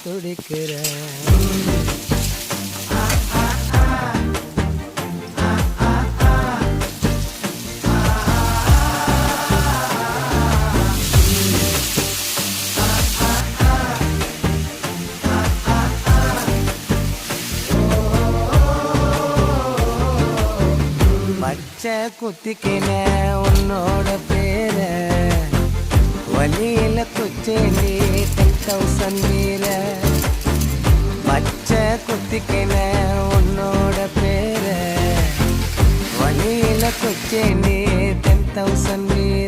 துடிக்கிறேன். பச்சை குத்திக்கின உன்னோட பேர வழியில குச்சேண்டி 10,000 வீர. பச்சை குத்திக்கின உன்னோட பேர வழியில குச்சேண்டி 10,000 வீர.